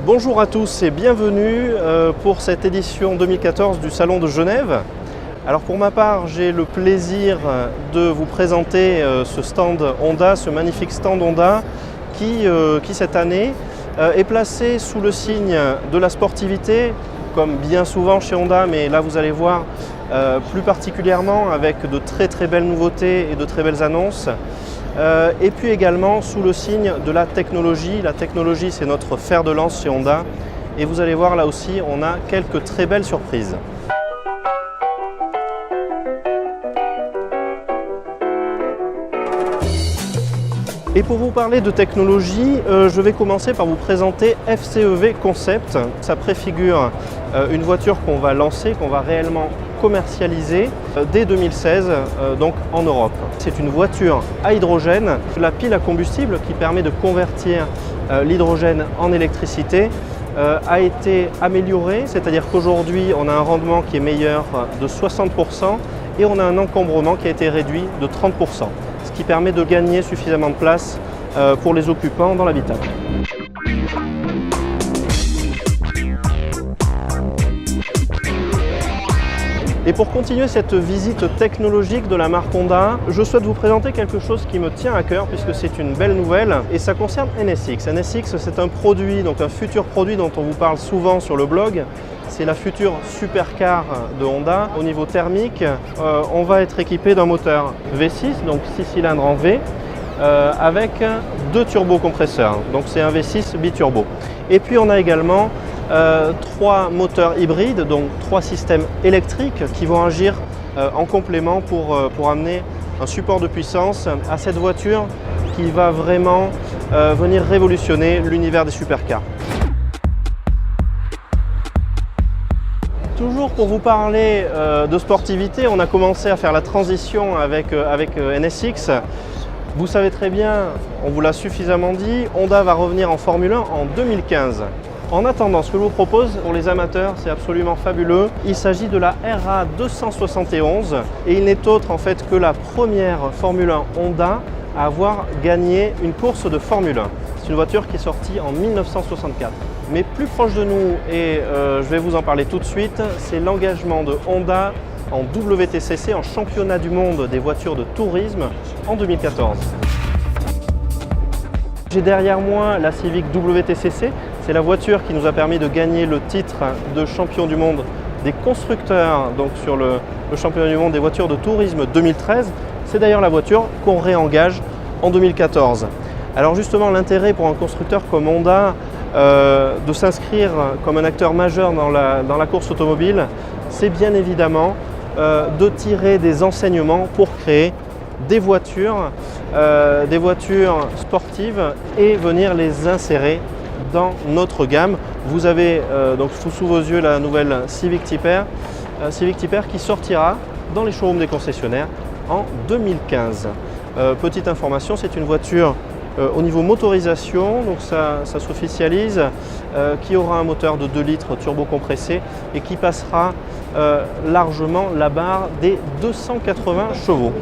Bonjour à tous et bienvenue pour cette édition 2014 du Salon de Genève. Alors pour ma part, j'ai le plaisir de vous présenter ce stand Honda, ce magnifique stand Honda qui cette année est placé sous le signe de la sportivité, comme bien souvent chez Honda, mais là vous allez voir plus particulièrement avec de très belles nouveautés et de très belles annonces. Et puis également sous le signe de la technologie. La technologie, c'est notre fer de lance chez Honda. Et vous allez voir, là aussi, on a quelques très belles surprises. Et pour vous parler de technologie, je vais commencer par vous présenter FCEV Concept. Ça préfigure une voiture qu'on va lancer, qu'on va réellement commercialiser dès 2016 donc en Europe. C'est une voiture à hydrogène. La pile à combustible qui permet de convertir l'hydrogène en électricité a été améliorée, c'est-à-dire qu'aujourd'hui on a un rendement qui est meilleur de 60% et on a un encombrement qui a été réduit de 30%, ce qui permet de gagner suffisamment de place pour les occupants dans l'habitacle. Et pour continuer cette visite technologique de la marque Honda, je souhaite vous présenter quelque chose qui me tient à cœur puisque c'est une belle nouvelle et ça concerne NSX. NSX, c'est un produit, donc un futur produit dont on vous parle souvent sur le blog. C'est la future supercar de Honda. Au niveau thermique, on va être équipé d'un moteur V6, donc 6 cylindres en V, avec 2 turbocompresseurs. Donc c'est un V6 biturbo. Et puis on a également 3 moteurs hybrides, donc 3 systèmes électriques qui vont agir en complément pour amener un support de puissance à cette voiture qui va vraiment venir révolutionner l'univers des supercars. Toujours pour vous parler de sportivité, on a commencé à faire la transition avec NSX. Vous savez très bien, on vous l'a suffisamment dit, Honda va revenir en Formule 1 en 2015. En attendant, ce que je vous propose pour les amateurs, c'est absolument fabuleux. Il s'agit de la RA 271 et il n'est autre en fait que la première Formule 1 Honda à avoir gagné une course de Formule 1. C'est une voiture qui est sortie en 1964. Mais plus proche de nous, et je vais vous en parler tout de suite, c'est l'engagement de Honda en WTCC, en championnat du monde des voitures de tourisme en 2014. J'ai derrière moi la Civic WTCC. C'est la voiture qui nous a permis de gagner le titre de champion du monde des constructeurs, donc sur le championnat du monde des voitures de tourisme 2013. C'est d'ailleurs la voiture qu'on réengage en 2014. Alors justement, l'intérêt pour un constructeur comme Honda de s'inscrire comme un acteur majeur dans la course automobile, c'est bien évidemment de tirer des enseignements pour créer des voitures sportives et venir les insérer dans notre gamme. Vous avez donc sous vos yeux la nouvelle Civic Type R qui sortira dans les showrooms des concessionnaires en 2015. Petite information, c'est une voiture au niveau motorisation, donc ça s'officialise, qui aura un moteur de 2 litres turbo-compressé et qui passera largement la barre des 280 chevaux.